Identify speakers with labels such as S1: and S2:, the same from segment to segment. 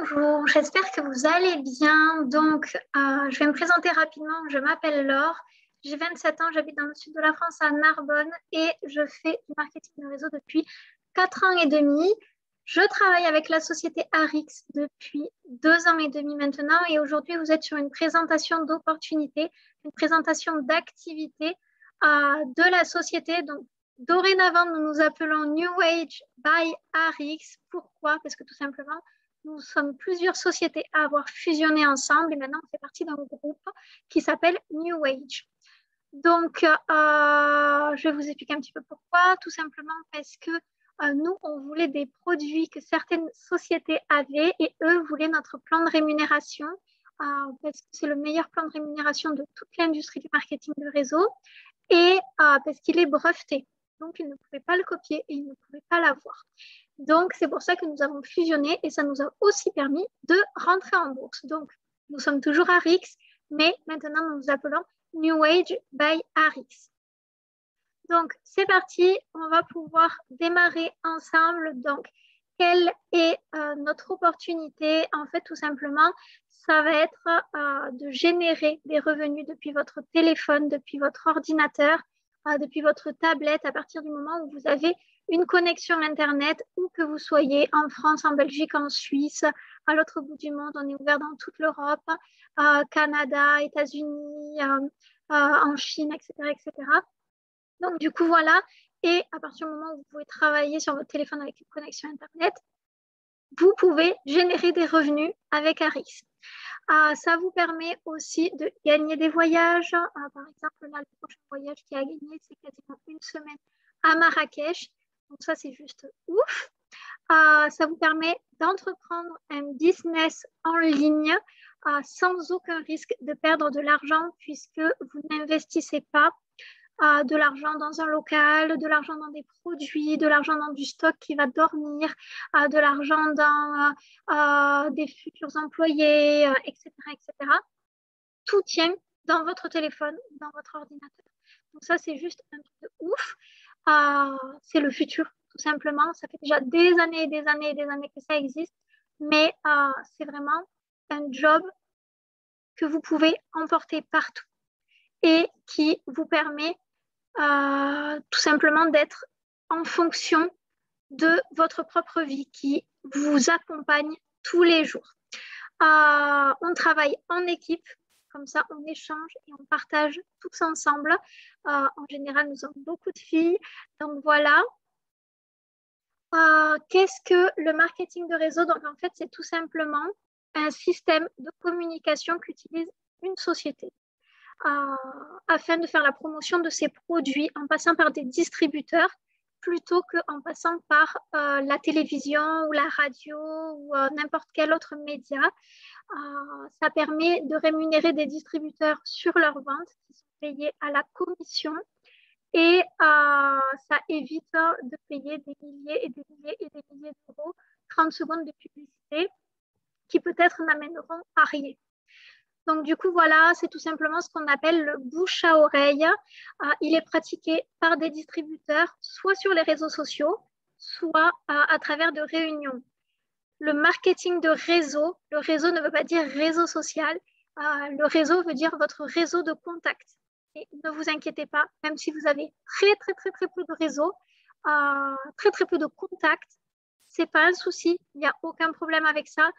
S1: Bonjour, j'espère que vous allez bien. Je vais me présenter rapidement. Je m'appelle Laure, j'ai 27 ans, j'habite dans le sud de la France à Narbonne et je fais du marketing de réseau depuis 4 ans et demi. Je travaille avec la société Arix depuis 2 ans et demi maintenant et aujourd'hui vous êtes sur une présentation d'opportunités, une présentation d'activités de la société. Donc, dorénavant, nous nous appelons New Age by Arix. Pourquoi? Parce que tout simplement, nous sommes plusieurs sociétés à avoir fusionné ensemble et maintenant on fait partie d'un groupe qui s'appelle New Age. Je vais vous expliquer un petit peu pourquoi. Tout simplement parce que nous, on voulait des produits que certaines sociétés avaient et eux voulaient notre plan de rémunération parce que c'est le meilleur plan de rémunération de toute l'industrie du marketing de réseau et parce qu'il est breveté. Donc, ils ne pouvaient pas le copier et ils ne pouvaient pas l'avoir. Donc, c'est pour ça que nous avons fusionné et ça nous a aussi permis de rentrer en bourse. Donc, nous sommes toujours Arix, mais maintenant, nous nous appelons New Age by Arix. Donc, c'est parti, on va pouvoir démarrer ensemble. Donc, quelle est notre opportunité? En fait, tout simplement, ça va être de générer des revenus depuis votre téléphone, depuis votre ordinateur, depuis votre tablette, à partir du moment où vous avez une connexion Internet, où que vous soyez, en France, en Belgique, en Suisse, à l'autre bout du monde. On est ouvert dans toute l'Europe, Canada, États-Unis, en Chine, etc., etc. Donc, du coup, voilà. Et à partir du moment où vous pouvez travailler sur votre téléphone avec une connexion Internet, vous pouvez générer des revenus avec Arix. Ça vous permet aussi de gagner des voyages. Par exemple, là, le prochain voyage qui a gagné, c'est quasiment une semaine à Marrakech. Donc, ça, c'est juste ouf. Ça vous permet d'entreprendre un business en ligne sans aucun risque de perdre de l'argent puisque vous n'investissez pas de l'argent dans un local, de l'argent dans des produits, de l'argent dans du stock qui va dormir, de l'argent dans des futurs employés, etc., etc. Tout tient dans votre téléphone, dans votre ordinateur. Donc ça, c'est juste un truc de ouf. C'est le futur, tout simplement. Ça fait déjà des années et des années et des années que ça existe, mais c'est vraiment un job que vous pouvez emporter partout et qui vous permet tout simplement d'être en fonction de votre propre vie qui vous accompagne tous les jours. On travaille en équipe, comme ça on échange et on partage tous ensemble. En général, nous sommes beaucoup de filles, donc voilà. Qu'est-ce que le marketing de réseau? Donc en fait, c'est tout simplement un système de communication qu'utilise une société afin de faire la promotion de ses produits en passant par des distributeurs plutôt qu'en passant par la télévision ou la radio ou n'importe quel autre média. Ça permet de rémunérer des distributeurs sur leurs ventes qui sont payés à la commission et ça évite de payer des milliers et des milliers et des milliers d'euros 30 secondes de publicité qui peut-être n'amèneront à rien. Donc, du coup, voilà, c'est tout simplement ce qu'on appelle le bouche à oreille. Il est pratiqué par des distributeurs, soit sur les réseaux sociaux, soit à travers de réunions. Le marketing de réseau, le réseau ne veut pas dire réseau social. Le réseau veut dire votre réseau de contacts. Et ne vous inquiétez pas, même si vous avez très, très, très, très peu de réseau, très, très peu de contacts, ce n'est pas un souci. Il n'y a aucun problème avec ça,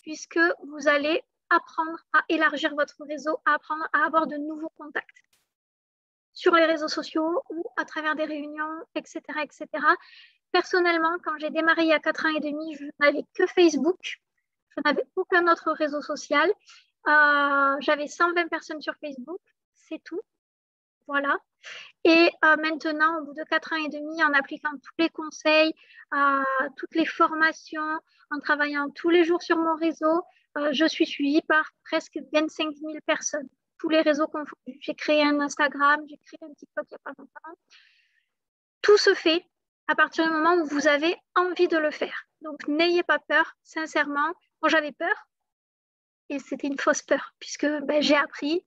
S1: puisque vous allez apprendre à élargir votre réseau, à apprendre à avoir de nouveaux contacts sur les réseaux sociaux ou à travers des réunions, etc., etc. Personnellement, quand j'ai démarré il y a 4 ans et demi, je n'avais que Facebook. Je n'avais aucun autre réseau social. J'avais 120 personnes sur Facebook, c'est tout. Voilà. Et maintenant, au bout de 4 ans et demi, en appliquant tous les conseils, toutes les formations, en travaillant tous les jours sur mon réseau, je suis suivie par presque 25 000 personnes, tous les réseaux confondus. J'ai créé un Instagram, j'ai créé un TikTok il n'y a pas longtemps. Tout se fait à partir du moment où vous avez envie de le faire. Donc, n'ayez pas peur, sincèrement. Moi, j'avais peur et c'était une fausse peur puisque j'ai appris,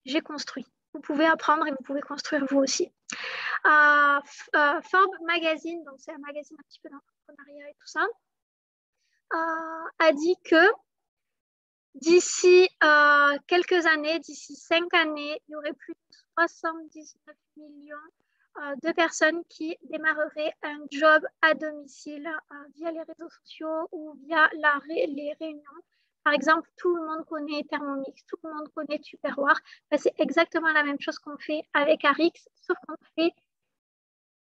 S1: j'ai construit. Vous pouvez apprendre et vous pouvez construire vous aussi. Forbes Magazine, donc c'est un magazine un petit peu d'entrepreneuriat et tout ça, a dit que d'ici quelques années, d'ici 5 années, il y aurait plus de 79 millions de personnes qui démarreraient un job à domicile via les réseaux sociaux ou via les réunions. Par exemple, tout le monde connaît Thermomix, tout le monde connaît Tupperware. Ben, c'est exactement la même chose qu'on fait avec Arix, sauf qu'on fait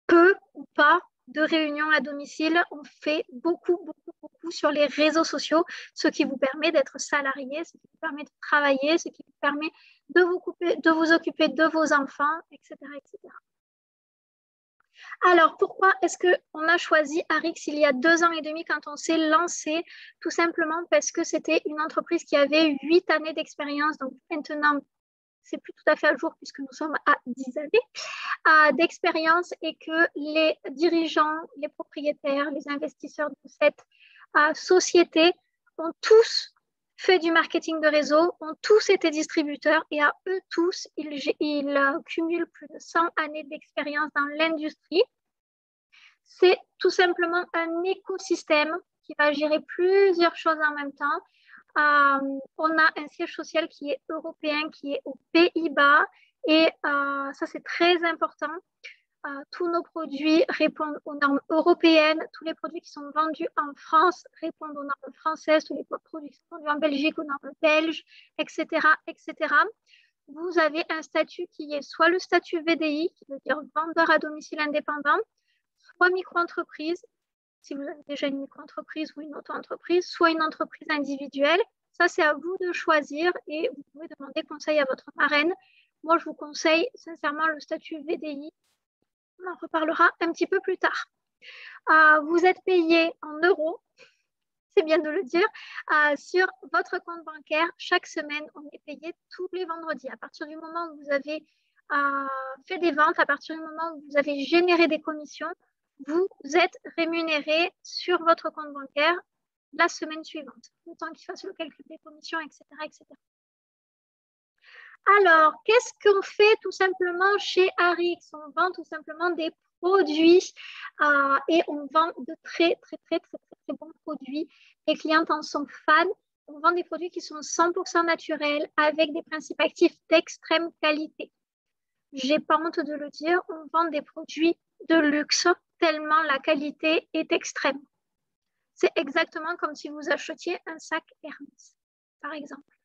S1: peu ou pas de réunions à domicile. On fait beaucoup sur les réseaux sociaux, ce qui vous permet d'être salarié, ce qui vous permet de travailler, ce qui vous permet de vous occuper de vos enfants, etc., etc. Alors, pourquoi est-ce qu'on a choisi Arix il y a 2 ans et demi quand on s'est lancé? Tout simplement parce que c'était une entreprise qui avait 8 années d'expérience. Donc maintenant, c'est plus tout à fait à jour puisque nous sommes à 10 années d'expérience et que les dirigeants, les propriétaires, les investisseurs de cette société ont tous fait du marketing de réseau, ont tous été distributeurs et à eux tous, ils cumulent plus de 100 années d'expérience dans l'industrie. C'est tout simplement un écosystème qui va gérer plusieurs choses en même temps. On a un siège social qui est européen, qui est aux Pays-Bas et ça c'est très important. Tous nos produits répondent aux normes européennes. Tous les produits qui sont vendus en France répondent aux normes françaises. Tous les produits qui sont vendus en Belgique aux normes belges, etc., etc. Vous avez un statut qui est soit le statut VDI, qui veut dire vendeur à domicile indépendant, soit micro-entreprise, si vous avez déjà une micro-entreprise ou une auto-entreprise, soit une entreprise individuelle. Ça, c'est à vous de choisir et vous pouvez demander conseil à votre marraine. Moi, je vous conseille sincèrement le statut VDI. On en reparlera un petit peu plus tard. Vous êtes payé en euros, c'est bien de le dire, sur votre compte bancaire. Chaque semaine, on est payé tous les vendredis. À partir du moment où vous avez fait des ventes, à partir du moment où vous avez généré des commissions, vous êtes rémunéré sur votre compte bancaire la semaine suivante, le temps qu'il fasse le calcul des commissions, etc., etc. Alors, qu'est-ce qu'on fait tout simplement chez Arix? On vend tout simplement des produits et on vend de très bons produits. Les clientes en sont fans. On vend des produits qui sont 100% naturels avec des principes actifs d'extrême qualité. J'ai pas honte de le dire, on vend des produits de luxe tellement la qualité est extrême. C'est exactement comme si vous achetiez un sac Hermès, par exemple.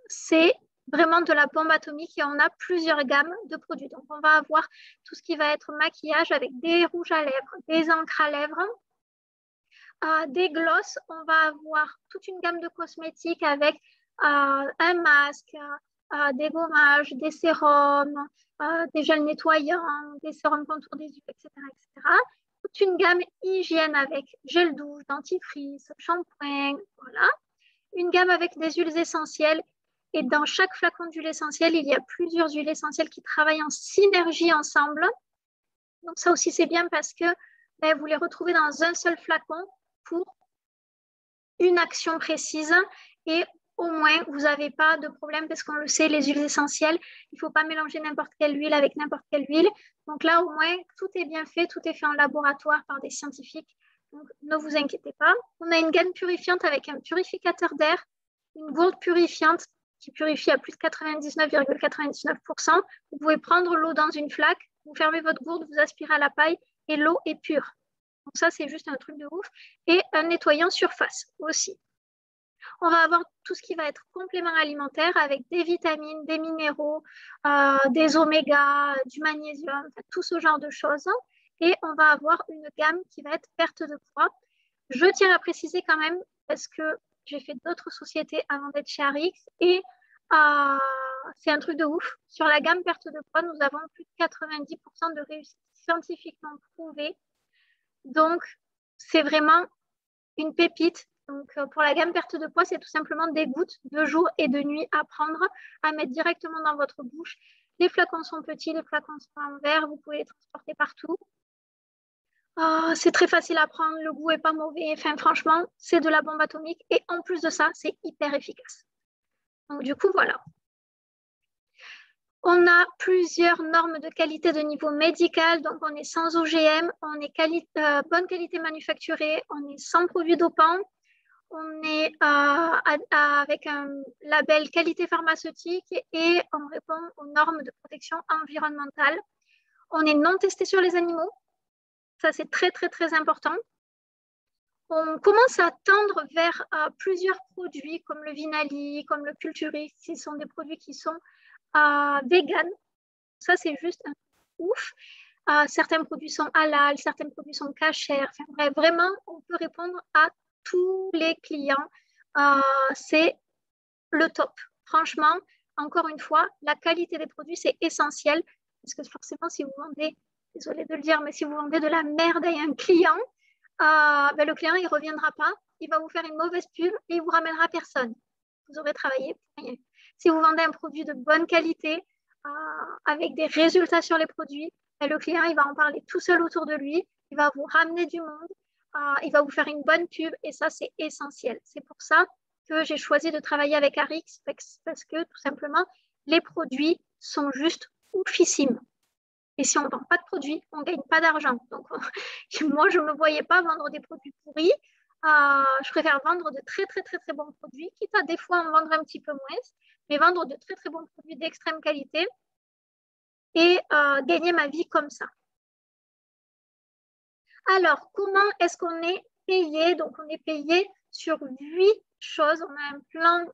S1: C'est vraiment de la bombe atomique et on a plusieurs gammes de produits. Donc, on va avoir tout ce qui va être maquillage avec des rouges à lèvres, des encres à lèvres, des glosses. On va avoir toute une gamme de cosmétiques avec un masque, des gommages, des sérums, des gels nettoyants, des sérums contour des yeux, etc., etc. Toute une gamme hygiène avec gel douche, dentifrice, shampoing, voilà. Une gamme avec des huiles essentielles. Et dans chaque flacon d'huile essentielle, il y a plusieurs huiles essentielles qui travaillent en synergie ensemble. Donc ça aussi, c'est bien parce que vous les retrouvez dans un seul flacon pour une action précise et au moins, vous n'avez pas de problème parce qu'on le sait, les huiles essentielles, il ne faut pas mélanger n'importe quelle huile avec n'importe quelle huile. Donc là, au moins, tout est bien fait, tout est fait en laboratoire par des scientifiques. Donc, ne vous inquiétez pas. On a une gamme purifiante avec un purificateur d'air, une gourde purifiante qui purifie à plus de 99,99%. Vous pouvez prendre l'eau dans une flaque, vous fermez votre gourde, vous aspirez à la paille et l'eau est pure. Donc ça, c'est juste un truc de ouf. Et un nettoyant surface aussi. On va avoir tout ce qui va être complément alimentaire avec des vitamines, des minéraux, des oméga, du magnésium, tout ce genre de choses. Et on va avoir une gamme qui va être perte de poids. Je tiens à préciser quand même, parce que j'ai fait d'autres sociétés avant d'être chez Arix et c'est un truc de ouf. Sur la gamme perte de poids, nous avons plus de 90% de réussite scientifiquement prouvée. Donc, c'est vraiment une pépite. Donc, pour la gamme perte de poids, c'est tout simplement des gouttes de jour et de nuit à prendre, à mettre directement dans votre bouche. Les flacons sont petits, les flacons sont en verre, vous pouvez les transporter partout. C'est très facile à prendre, le goût n'est pas mauvais. Enfin, franchement, c'est de la bombe atomique. Et en plus de ça, c'est hyper efficace. Donc, du coup, voilà. On a plusieurs normes de qualité de niveau médical, donc on est sans OGM, on est bonne qualité manufacturée, on est sans produits dopants, on est avec un label qualité pharmaceutique et on répond aux normes de protection environnementale. On est non testé sur les animaux, ça c'est très très très important. On commence à tendre vers plusieurs produits comme le Vinali, comme le Culturix, qui sont des produits qui sont vegan. Ça c'est juste un ouf. Certains produits sont halal, certains produits sont cachers. Enfin, bref, vraiment, on peut répondre à tous les clients. C'est le top. Franchement, encore une fois, la qualité des produits, c'est essentiel. Parce que forcément, si vous vendez, désolé de le dire, mais si vous vendez de la merde à un client, ben, le client, il ne reviendra pas. Il va vous faire une mauvaise pub et il ne vous ramènera personne. Vous aurez travaillé pour rien. Si vous vendez un produit de bonne qualité, avec des résultats sur les produits, ben, le client, il va en parler tout seul autour de lui. Il va vous ramener du monde. Il va vous faire une bonne pub et ça, c'est essentiel. C'est pour ça que j'ai choisi de travailler avec Arix parce que tout simplement, les produits sont juste oufissimes. Et si on ne vend pas de produits, on ne gagne pas d'argent. Donc, moi, je ne me voyais pas vendre des produits pourris. Je préfère vendre de très, très, très, très bons produits, quitte à des fois en vendre un petit peu moins, mais vendre de très, très bons produits d'extrême qualité et gagner ma vie comme ça. Alors, comment est-ce qu'on est payé? Donc, on est payé sur 8 choses. On a un plan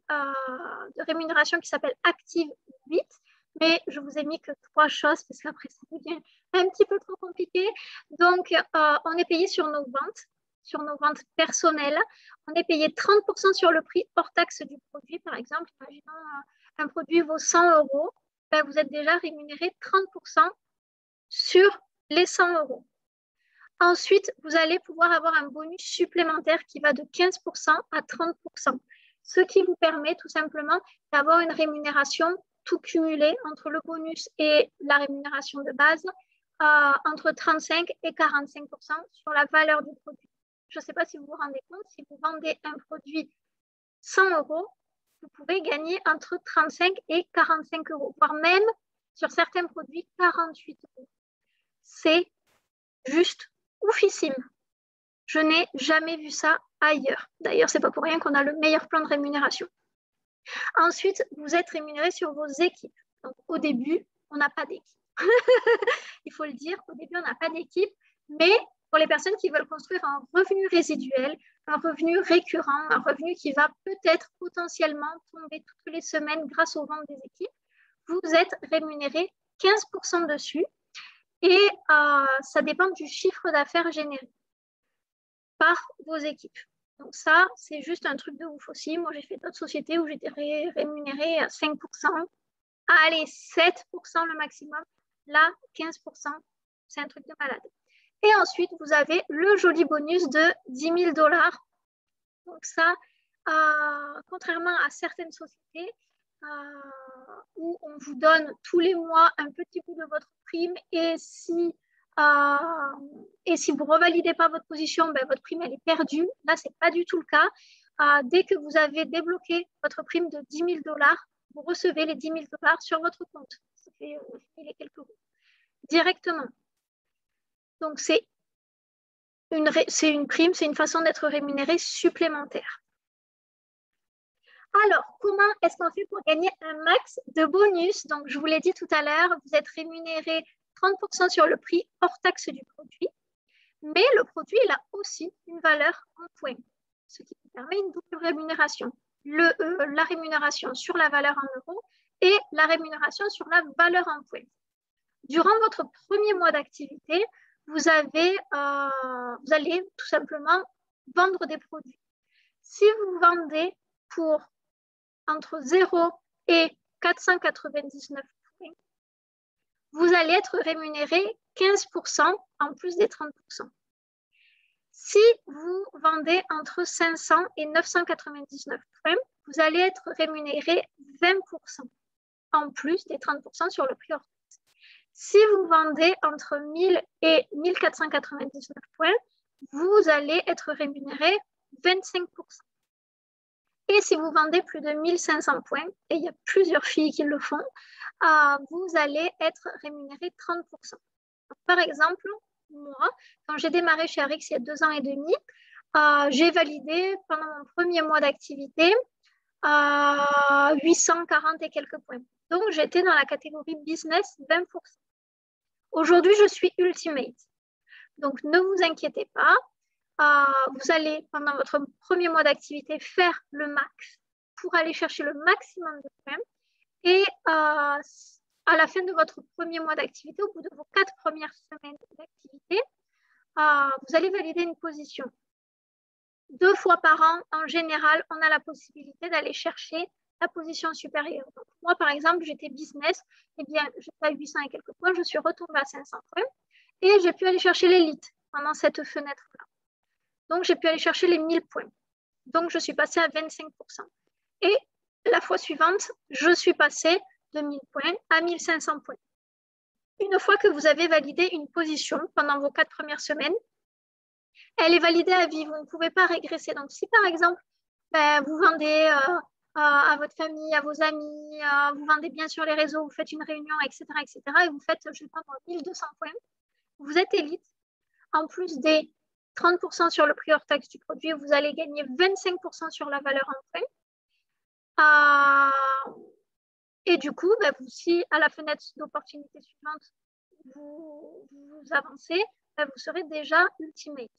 S1: de rémunération qui s'appelle Active 8, mais je vous ai mis que 3 choses parce qu'après, ça devient un petit peu trop compliqué. Donc, on est payé sur nos ventes personnelles. On est payé 30% sur le prix hors taxe du produit. Par exemple, imaginons un produit vaut 100 €. Ben, vous êtes déjà rémunéré 30% sur les 100 €. Ensuite, vous allez pouvoir avoir un bonus supplémentaire qui va de 15% à 30%, ce qui vous permet tout simplement d'avoir une rémunération tout cumulé entre le bonus et la rémunération de base, entre 35 et 45% sur la valeur du produit. Je ne sais pas si vous vous rendez compte, si vous vendez un produit 100 €, vous pouvez gagner entre 35 et 45 €, voire même sur certains produits 48 €. C'est juste oufissime. Je n'ai jamais vu ça ailleurs. D'ailleurs, c'est pas pour rien qu'on a le meilleur plan de rémunération. Ensuite, vous êtes rémunéré sur vos équipes. Donc, au début, on n'a pas d'équipe. Il faut le dire, au début, on n'a pas d'équipe, mais pour les personnes qui veulent construire un revenu résiduel, un revenu récurrent, un revenu qui va peut-être potentiellement tomber toutes les semaines grâce aux ventes des équipes, vous êtes rémunéré 15% dessus. Et ça dépend du chiffre d'affaires généré par vos équipes. Donc ça, c'est juste un truc de ouf aussi. Moi, j'ai fait d'autres sociétés où j'étais rémunérée à 5%. Allez, 7% le maximum. Là, 15%, c'est un truc de malade. Et ensuite, vous avez le joli bonus de 10 000 $. Donc ça, contrairement à certaines sociétés, où on vous donne tous les mois un petit bout de votre prime et si vous ne revalidez pas votre position, ben, votre prime elle est perdue. Là, ce n'est pas du tout le cas. Dès que vous avez débloqué votre prime de 10 000 $, vous recevez les 10 000 $ sur votre compte. Ça fait les quelques euros. Directement. Donc, c'est une prime, c'est une façon d'être rémunéré supplémentaire. Alors, comment est-ce qu'on fait pour gagner un max de bonus? Donc, je vous l'ai dit tout à l'heure, vous êtes rémunéré 30% sur le prix hors taxe du produit, mais le produit il a aussi une valeur en points, ce qui vous permet une double rémunération. La rémunération sur la valeur en euros et la rémunération sur la valeur en points. Durant votre premier mois d'activité, vous allez tout simplement vendre des produits. Si vous vendez pour entre 0 et 499 points, vous allez être rémunéré 15% en plus des 30%. Si vous vendez entre 500 et 999 points, vous allez être rémunéré 20% en plus des 30% sur le prix hors taxe. Si vous vendez entre 1000 et 1499 points, vous allez être rémunéré 25%. Et si vous vendez plus de 1500 points, et il y a plusieurs filles qui le font, vous allez être rémunéré 30%. Donc, par exemple, moi, quand j'ai démarré chez Arix il y a 2 ans et demi, j'ai validé pendant mon premier mois d'activité 840 et quelques points. Donc, j'étais dans la catégorie business 20%. Aujourd'hui, je suis ultimate. Donc, ne vous inquiétez pas. Vous allez, pendant votre premier mois d'activité, faire le max pour aller chercher le maximum de points. Et à la fin de votre premier mois d'activité, au bout de vos 4 premières semaines d'activité, vous allez valider une position. 2 fois par an, en général, on a la possibilité d'aller chercher la position supérieure. Donc, moi, par exemple, j'étais business, eh bien, j'étais à 800 et quelques points, je suis retombée à 500 points et j'ai pu aller chercher l'élite pendant cette fenêtre-là. Donc, j'ai pu aller chercher les 1000 points. Donc, je suis passée à 25%. Et la fois suivante, je suis passée de 1000 points à 1500 points. Une fois que vous avez validé une position pendant vos 4 premières semaines, elle est validée à vie. Vous ne pouvez pas régresser. Donc, si par exemple, vous vendez à votre famille, à vos amis, vous vendez bien sur les réseaux, vous faites une réunion, etc., et vous faites, je vais prendre 1200 points, vous êtes élite. En plus des 30% sur le prix hors taxe du produit, vous allez gagner 25% sur la valeur en points. Et du coup, si à la fenêtre d'opportunité suivante, vous avancez, vous serez déjà ultimate.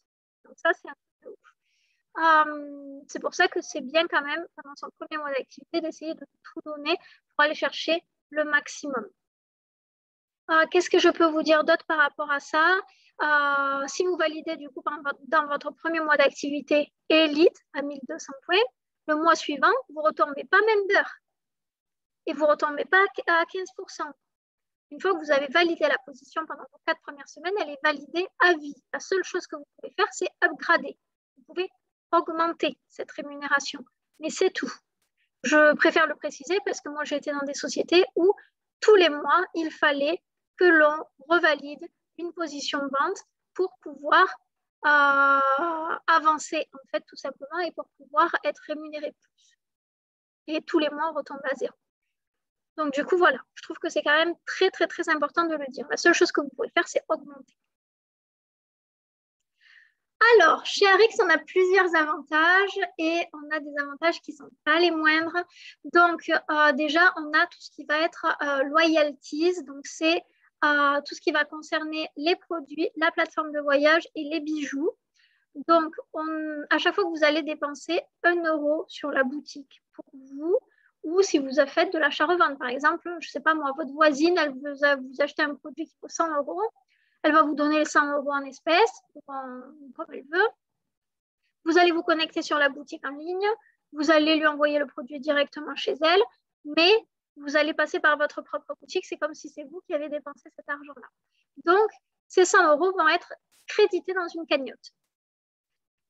S1: Donc ça, c'est un peu ouf. C'est pour ça que c'est bien quand même, pendant son premier mois d'activité, d'essayer de tout donner pour aller chercher le maximum. Qu'est-ce que je peux vous dire d'autre par rapport à ça? Si vous validez du coup dans votre premier mois d'activité élite à 1200 points, le mois suivant, vous ne retombez pas member et vous ne retombez pas à 15%. Une fois que vous avez validé la position pendant vos 4 premières semaines, elle est validée à vie. La seule chose que vous pouvez faire, c'est upgrader. Vous pouvez augmenter cette rémunération, mais c'est tout. Je préfère le préciser parce que moi, j'ai été dans des sociétés où tous les mois, il fallait que l'on revalide une position de vente pour pouvoir avancer, en fait, tout simplement, et pour pouvoir être rémunéré plus. Et tous les mois, on retombe à zéro. Donc, du coup, voilà, je trouve que c'est quand même très, très, très important de le dire. La seule chose que vous pouvez faire, c'est augmenter. Alors, chez Arix, on a plusieurs avantages et on a des avantages qui ne sont pas les moindres. Donc, déjà, on a tout ce qui va être loyalties. Donc, c'est tout ce qui va concerner les produits, la plateforme de voyage et les bijoux. Donc, à chaque fois que vous allez dépenser 1 € sur la boutique pour vous, ou si vous faites de l'achat-revente, par exemple, je ne sais pas moi, votre voisine, elle vous acheter un produit qui vaut 100 €, elle va vous donner les 100 € en espèces, comme elle veut. Vous allez vous connecter sur la boutique en ligne, vous allez lui envoyer le produit directement chez elle, mais vous allez passer par votre propre boutique, c'est comme si c'est vous qui avez dépensé cet argent-là. Donc, ces 100 € vont être crédités dans une cagnotte.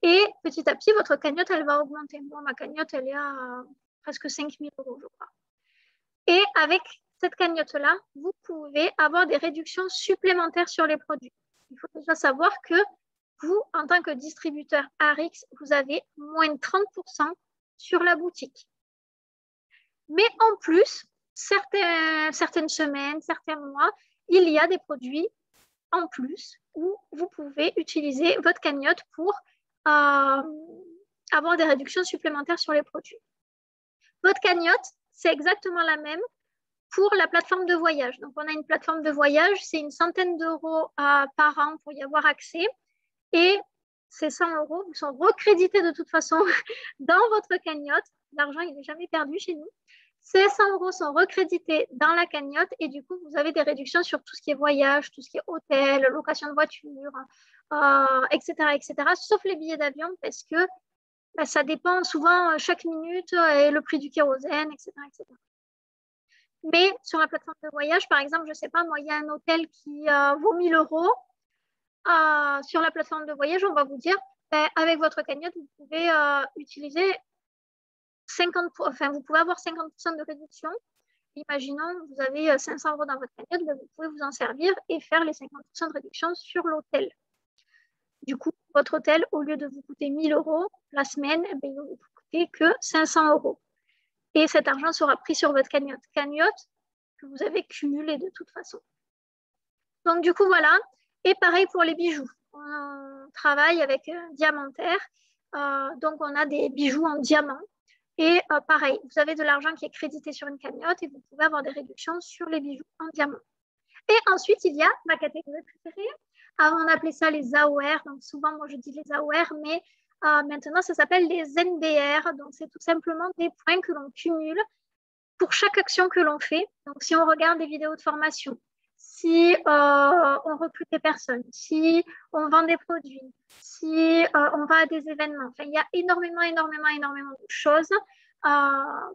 S1: Et petit à petit, votre cagnotte, elle va augmenter. Moi, ma cagnotte, elle est à presque 5 000 €, je crois. Et avec cette cagnotte-là, vous pouvez avoir des réductions supplémentaires sur les produits. Il faut déjà savoir que vous, en tant que distributeur Arix, vous avez moins de 30% sur la boutique. Mais en plus, certaines semaines, certains mois, il y a des produits en plus où vous pouvez utiliser votre cagnotte pour avoir des réductions supplémentaires sur les produits. Votre cagnotte, c'est exactement la même pour la plateforme de voyage. Donc, on a une plateforme de voyage, c'est une centaine d'euros par an pour y avoir accès. Et ces 100 € vous sont recrédités de toute façon dans votre cagnotte. L'argent, il n'est jamais perdu chez nous. Ces 100 € sont recrédités dans la cagnotte et du coup, vous avez des réductions sur tout ce qui est voyage, tout ce qui est hôtel, location de voiture, etc., etc., sauf les billets d'avion parce que ça dépend souvent chaque minute et le prix du kérosène, etc., etc. Mais sur la plateforme de voyage, par exemple, je ne sais pas, moi, il y a un hôtel qui vaut 1 000 €. Sur la plateforme de voyage, on va vous dire, avec votre cagnotte, vous pouvez utiliser 50%, enfin, vous pouvez avoir 50% de réduction. Imaginons, vous avez 500 € dans votre cagnotte, vous pouvez vous en servir et faire les 50% de réduction sur l'hôtel. Du coup, votre hôtel, au lieu de vous coûter 1 000 € la semaine, il va vous coûter que 500 €. Et cet argent sera pris sur votre cagnotte que vous avez cumulée de toute façon. Donc, du coup, voilà. Et pareil pour les bijoux. On travaille avec Diamantaire. Donc, on a des bijoux en diamant. Et pareil, vous avez de l'argent qui est crédité sur une cagnotte et vous pouvez avoir des réductions sur les bijoux en diamant. Et ensuite, il y a ma catégorie préférée. Avant, on appelait ça les AOR. Donc, souvent, moi, je dis les AOR, mais maintenant, ça s'appelle les NDR. Donc, c'est tout simplement des points que l'on cumule pour chaque action que l'on fait. Donc, si on regarde des vidéos de formation, si on recrute des personnes, si on vend des produits, si on va à des événements. Enfin, il y a énormément de choses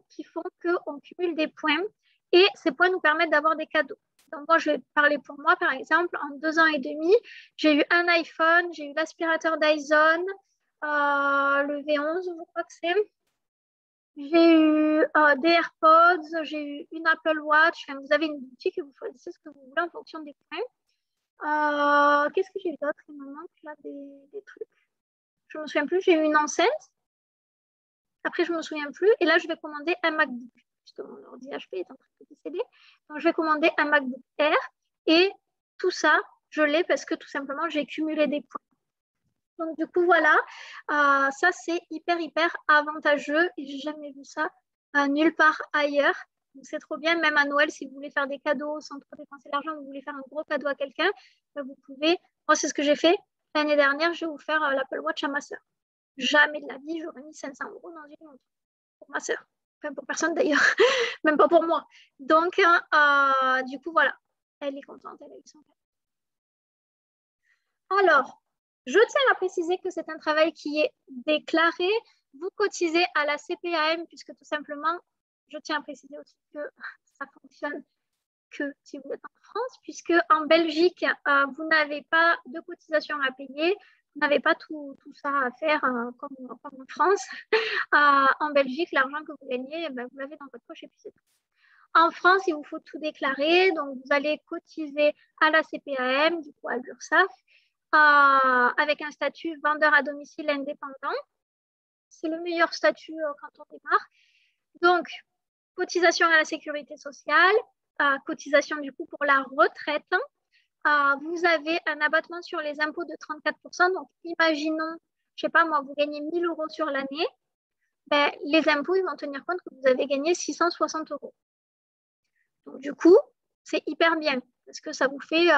S1: qui font qu'on cumule des points et ces points nous permettent d'avoir des cadeaux. Donc, moi, je vais parler pour moi, par exemple. En 2 ans et demi, j'ai eu un iPhone, j'ai eu l'aspirateur Dyson, le V11, je crois que c'est. J'ai eu des AirPods, j'ai eu une Apple Watch. Enfin, vous avez une boutique et vous choisissez ce que vous voulez en fonction des points. Qu'est-ce que j'ai eu d'autre? Il me manque là des trucs. Je ne me souviens plus. J'ai eu une enceinte. Après, je ne me souviens plus. Et là, je vais commander un MacBook, puisque mon ordi HP est en train de décéder. Donc, je vais commander un MacBook Air. Et tout ça, je l'ai parce que tout simplement, j'ai cumulé des points. Donc, du coup, voilà. Ça, c'est hyper avantageux. Et je n'ai jamais vu ça nulle part ailleurs. C'est trop bien. Même à Noël, si vous voulez faire des cadeaux sans trop dépenser d'argent, vous voulez faire un gros cadeau à quelqu'un, vous pouvez. Moi, c'est ce que j'ai fait. L'année dernière, j'ai offert l'Apple Watch à ma sœur. Jamais de la vie, j'aurais mis 500 € dans une montre pour ma sœur. Enfin, pour personne d'ailleurs. Même pas pour moi. Donc, du coup, voilà. Elle est contente. Elle a eu son cadeau. Alors, je tiens à préciser que c'est un travail qui est déclaré. Vous cotisez à la CPAM puisque tout simplement, je tiens à préciser aussi que ça fonctionne que si vous êtes en France, puisque en Belgique, vous n'avez pas de cotisation à payer, vous n'avez pas tout ça à faire comme en France. En Belgique, l'argent que vous gagnez, vous l'avez dans votre poche et puis c'est tout. En France, il vous faut tout déclarer, donc vous allez cotiser à la CPAM, du coup à l'URSSAF, avec un statut vendeur à domicile indépendant. C'est le meilleur statut quand on démarre. Donc, cotisation à la sécurité sociale, cotisation du coup pour la retraite. Vous avez un abattement sur les impôts de 34%. Donc, imaginons, je ne sais pas moi, vous gagnez 1 000 € sur l'année. Les impôts, ils vont tenir compte que vous avez gagné 660 €. Donc, du coup, c'est hyper bien parce que ça vous fait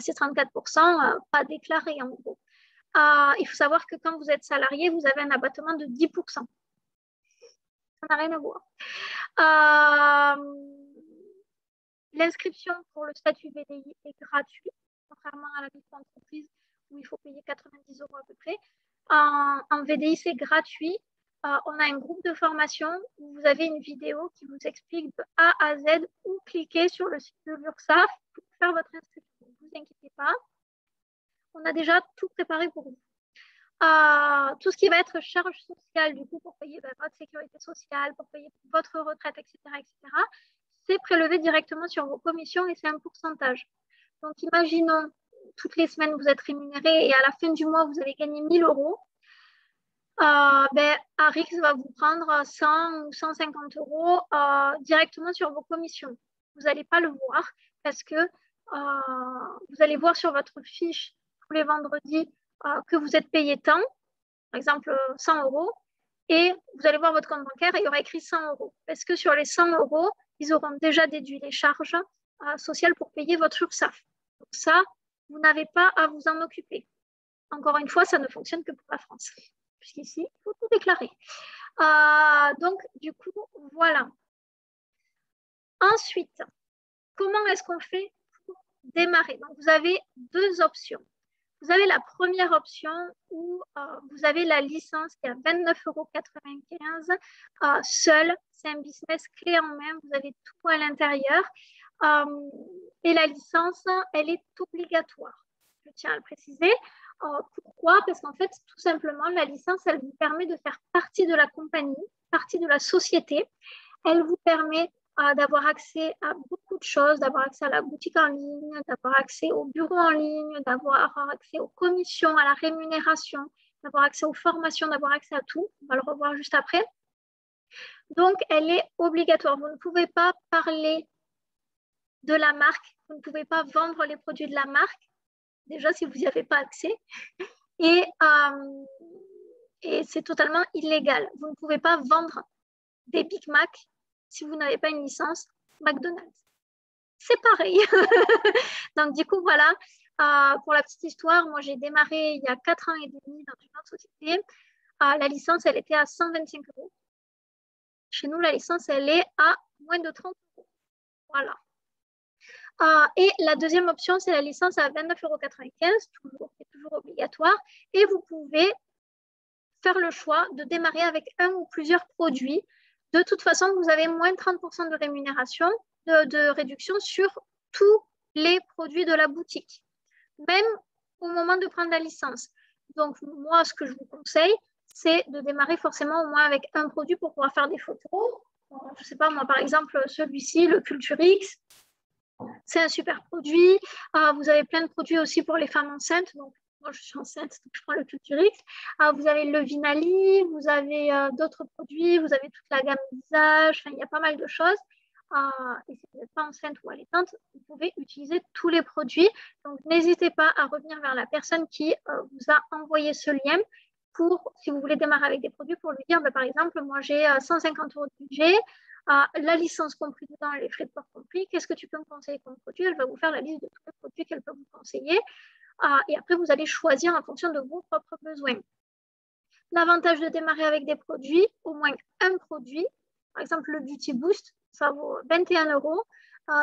S1: ces 34% pas déclarés en gros. Il faut savoir que quand vous êtes salarié, vous avez un abattement de 10%. Ça n'a rien à voir. L'inscription pour le statut VDI est gratuite, contrairement à la micro-entreprise où il faut payer 90 € à peu près. En VDI, c'est gratuit. On a un groupe de formation où vous avez une vidéo qui vous explique de A à Z où cliquer sur le site de l'URSSAF pour faire votre inscription. Ne vous inquiétez pas. On a déjà tout préparé pour vous. Tout ce qui va être charge sociale, du coup, pour payer votre sécurité sociale, pour payer votre retraite, etc., c'est prélevé directement sur vos commissions et c'est un pourcentage. Donc, imaginons, toutes les semaines, vous êtes rémunéré et à la fin du mois, vous avez gagné 1 000 €. Arix va vous prendre 100 ou 150 € directement sur vos commissions. Vous n'allez pas le voir parce que vous allez voir sur votre fiche tous les vendredis que vous êtes payé tant, par exemple 100 €, et vous allez voir votre compte bancaire et il y aura écrit 100 € parce que sur les 100 €, ils auront déjà déduit les charges sociales pour payer votre URSSAF. Donc ça, vous n'avez pas à vous en occuper. Encore une fois, ça ne fonctionne que pour la France, puisqu'ici, il faut tout déclarer. Donc, du coup, voilà. Ensuite, comment est-ce qu'on fait pour démarrer? Donc, vous avez 2 options. Vous avez la première option où vous avez la licence qui est à 29,95 € seule. C'est un business clé en main. Vous avez tout à l'intérieur. Et la licence, elle est obligatoire. Je tiens à le préciser. Pourquoi? Parce qu'en fait, tout simplement, la licence, elle vous permet de faire partie de la compagnie, partie de la société. Elle vous permet d'avoir accès à beaucoup de choses, d'avoir accès à la boutique en ligne, d'avoir accès au bureau en ligne, d'avoir accès aux commissions, à la rémunération, d'avoir accès aux formations, d'avoir accès à tout. On va le revoir juste après. Donc, elle est obligatoire. Vous ne pouvez pas parler de la marque, vous ne pouvez pas vendre les produits de la marque, déjà si vous n'y avez pas accès, et, et c'est totalement illégal. Vous ne pouvez pas vendre des Big Mac si vous n'avez pas une licence McDonald's. C'est pareil. Donc, du coup, voilà. Pour la petite histoire, moi, j'ai démarré il y a 4 ans et demi dans une autre société. La licence, elle était à 125 euros. Chez nous, la licence, elle est à moins de 30 euros. Voilà. Et la deuxième option, c'est la licence à 29,95 €, qui est toujours obligatoire. Et vous pouvez faire le choix de démarrer avec un ou plusieurs produits. De toute façon, vous avez moins de 30% de rémunération, de réduction sur tous les produits de la boutique, même au moment de prendre la licence. Donc, moi, ce que je vous conseille, c'est de démarrer forcément au moins avec un produit pour pouvoir faire des photos. Je ne sais pas, moi, par exemple, celui-ci, le Culture X, c'est un super produit. Vous avez plein de produits aussi pour les femmes enceintes. Donc, moi, je suis enceinte, donc je prends le Culture X. Vous avez le Vinali, vous avez d'autres produits, vous avez toute la gamme visage. Enfin, il y a pas mal de choses. Et si vous n'êtes pas enceinte ou allaitante, vous pouvez utiliser tous les produits. Donc, n'hésitez pas à revenir vers la personne qui vous a envoyé ce lien pour, si vous voulez démarrer avec des produits, pour lui dire, par exemple, moi, j'ai 150 € de budget. La licence comprise dedans, les frais de port compris, qu'est-ce que tu peux me conseiller comme produit? Elle va vous faire la liste de tous les produits qu'elle peut vous conseiller. Et après, vous allez choisir en fonction de vos propres besoins. L'avantage de démarrer avec des produits, au moins un produit, par exemple le Beauty Boost, ça vaut 21 €.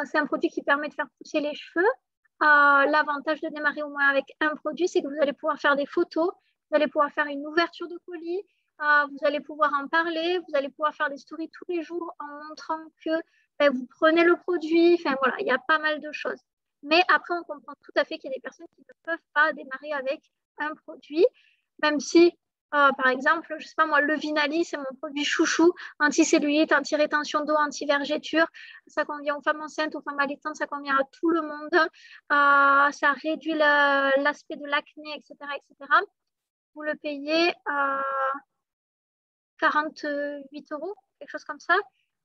S1: C'est un produit qui permet de faire pousser les cheveux. L'avantage de démarrer au moins avec un produit, c'est que vous allez pouvoir faire des photos, vous allez pouvoir faire une ouverture de colis, vous allez pouvoir en parler, vous allez pouvoir faire des stories tous les jours en montrant que vous prenez le produit. Enfin voilà, il y a pas mal de choses. Mais après, on comprend tout à fait qu'il y a des personnes qui ne peuvent pas démarrer avec un produit, même si, par exemple, je ne sais pas moi, le Vinali, c'est mon produit chouchou, anti-cellulite, anti-rétention d'eau, anti-vergéture. Ça convient aux femmes enceintes, aux femmes allaitantes, ça convient à tout le monde. Ça réduit l'aspect de l'acné, etc., etc. Vous le payez 48 €, quelque chose comme ça,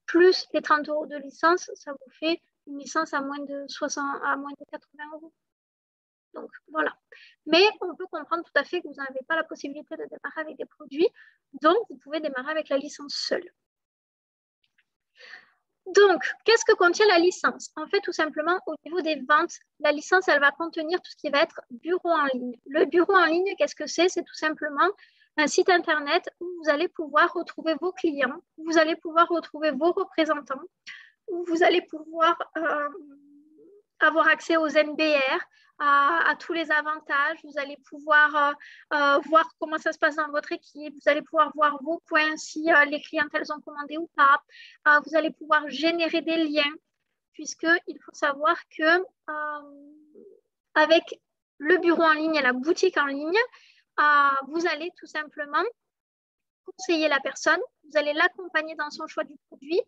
S1: plus les 30 € de licence, ça vous fait une licence à moins de 80 €. Donc voilà. Mais on peut comprendre tout à fait que vous n'avez pas la possibilité de démarrer avec des produits, donc vous pouvez démarrer avec la licence seule. Donc, qu'est-ce que contient la licence? En fait, tout simplement, au niveau des ventes, la licence, elle va contenir tout ce qui va être bureau en ligne. Le bureau en ligne, qu'est-ce que c'est? C'est tout simplement un site internet où vous allez pouvoir retrouver vos clients, où vous allez pouvoir retrouver vos représentants, où vous allez pouvoir avoir accès aux NBR, à tous les avantages. Vous allez pouvoir voir comment ça se passe dans votre équipe. Vous allez pouvoir voir vos points, si les clientèles ont commandé ou pas. Vous allez pouvoir générer des liens, puisqu'il faut savoir que avec le bureau en ligne et la boutique en ligne, vous allez tout simplement conseiller la personne, vous allez l'accompagner dans son choix du produit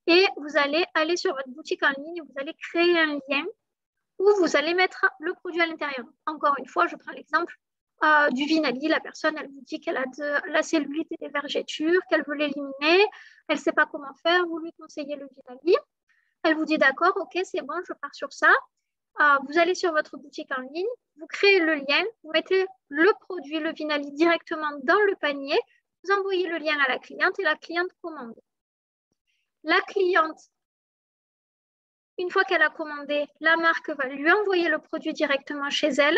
S1: et vous allez aller sur votre boutique en ligne, vous allez créer un lien où vous allez mettre le produit à l'intérieur. Encore une fois, je prends l'exemple du Vinali. La personne, elle vous dit qu'elle a de la cellulite et des vergetures, qu'elle veut l'éliminer, elle ne sait pas comment faire, vous lui conseillez le Vinali. Elle vous dit d'accord, ok, c'est bon, je pars sur ça. Vous allez sur votre boutique en ligne, vous créez le lien, vous mettez le produit, le Vinali, directement dans le panier, vous envoyez le lien à la cliente et la cliente commande. La cliente, une fois qu'elle a commandé, la marque va lui envoyer le produit directement chez elle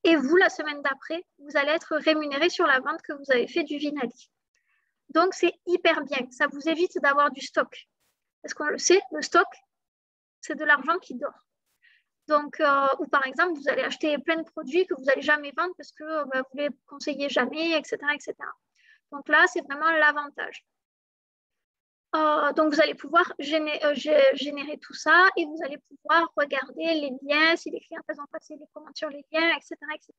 S1: et vous, la semaine d'après, vous allez être rémunéré sur la vente que vous avez fait du Vinali. Donc, c'est hyper bien. Ça vous évite d'avoir du stock. Parce qu'on le sait, le stock, c'est de l'argent qui dort. Donc, ou par exemple, vous allez acheter plein de produits que vous n'allez jamais vendre parce que vous ne les conseillez jamais, etc., etc. Donc là, c'est vraiment l'avantage. Donc, vous allez pouvoir générer tout ça et vous allez pouvoir regarder les liens, si les clients ont passé des commandes sur les liens, etc., etc.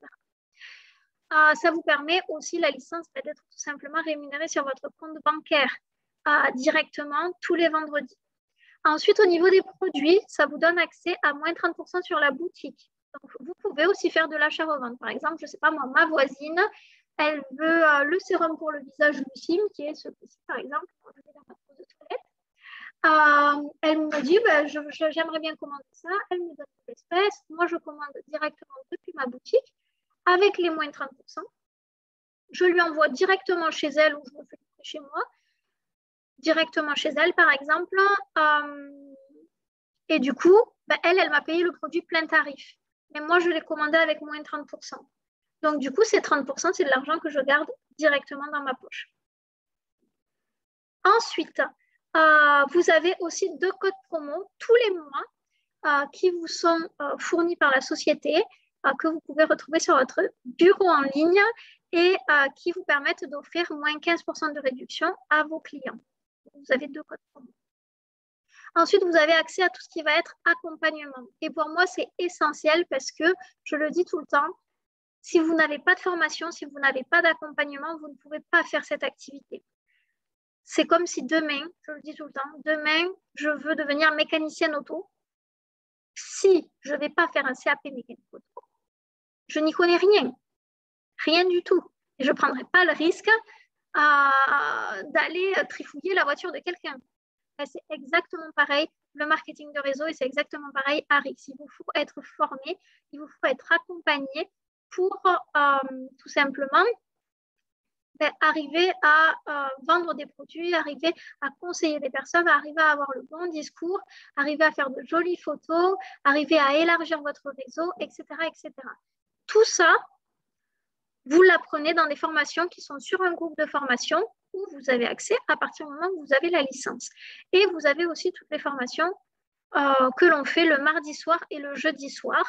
S1: Ça vous permet aussi, la licence, d'être tout simplement rémunérée sur votre compte bancaire directement tous les vendredis. Ensuite, au niveau des produits, ça vous donne accès à moins 30% sur la boutique. Donc, vous pouvez aussi faire de l'achat-revente. Par exemple, je ne sais pas moi, ma voisine, elle veut le sérum pour le visage Lucime, qui est celui-ci, par exemple. Je vais dans ma Elle me dit, ben, j'aimerais bien commander ça. Elle me donne l'espèce. Moi, je commande directement depuis ma boutique avec les moins 30%. Je lui envoie directement chez elle ou je me fais livrer chez moi, directement chez elle, par exemple. Et du coup, ben, elle m'a payé le produit plein tarif. Mais moi, je l'ai commandé avec moins 30%. Donc, du coup, ces 30%, c'est de l'argent que je garde directement dans ma poche. Ensuite, vous avez aussi 2 codes promo tous les mois qui vous sont fournis par la société, que vous pouvez retrouver sur votre bureau en ligne et qui vous permettent d'offrir moins 15% de réduction à vos clients. Vous avez 2 codes promo. Ensuite, vous avez accès à tout ce qui va être accompagnement. Et pour moi, c'est essentiel parce que, je le dis tout le temps, si vous n'avez pas de formation, si vous n'avez pas d'accompagnement, vous ne pouvez pas faire cette activité. C'est comme si demain, je le dis tout le temps, demain, je veux devenir mécanicienne auto. Si je ne vais pas faire un CAP mécanique auto, je n'y connais rien, rien du tout. Et je ne prendrai pas le risque d'aller trifouiller la voiture de quelqu'un. C'est exactement pareil, le marketing de réseau, et c'est exactement pareil à RIX. Il vous faut être formé, il vous faut être accompagné pour tout simplement arriver à vendre des produits, arriver à conseiller des personnes, arriver à avoir le bon discours, arriver à faire de jolies photos, arriver à élargir votre réseau, etc., etc. Tout ça, vous l'apprenez dans des formations qui sont sur un groupe de formation où vous avez accès à partir du moment où vous avez la licence. Et vous avez aussi toutes les formations que l'on fait le mardi soir et le jeudi soir.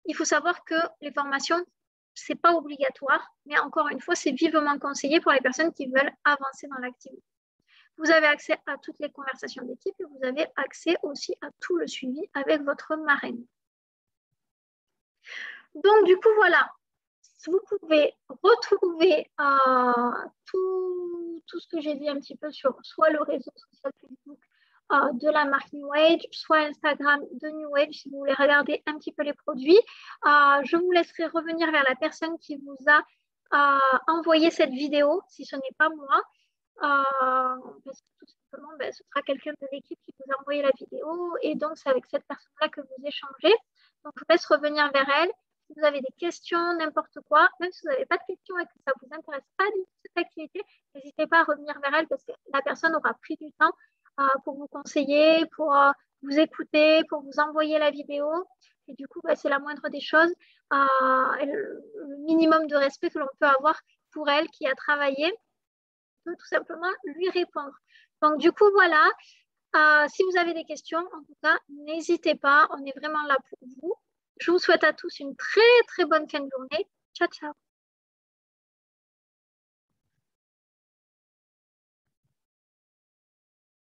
S1: Il faut savoir que les formations, ce n'est pas obligatoire, mais encore une fois, c'est vivement conseillé pour les personnes qui veulent avancer dans l'activité. Vous avez accès à toutes les conversations d'équipe et vous avez accès aussi à tout le suivi avec votre marraine. Donc, du coup, voilà. Vous pouvez retrouver tout ce que j'ai dit un petit peu sur soit le réseau social Facebook de la marque New Age, soit Instagram de New Age si vous voulez regarder un petit peu les produits. Je vous laisserai revenir vers la personne qui vous a envoyé cette vidéo, si ce n'est pas moi, parce que tout simplement, ce sera quelqu'un de l'équipe qui vous a envoyé la vidéo et donc c'est avec cette personne-là que vous échangez. Donc, je vous laisse revenir vers elle. Si vous avez des questions, n'importe quoi, même si vous n'avez pas de questions et que ça ne vous intéresse pas du tout cette activité, n'hésitez pas à revenir vers elle parce que la personne aura pris du temps pour vous conseiller, pour vous écouter, pour vous envoyer la vidéo. Et du coup, c'est la moindre des choses, le minimum de respect que l'on peut avoir pour elle qui a travaillé, peut tout simplement lui répondre. Donc, du coup, voilà. Si vous avez des questions, en tout cas, n'hésitez pas. On est vraiment là pour vous. Je vous souhaite à tous une très, très bonne fin de journée. Ciao, ciao.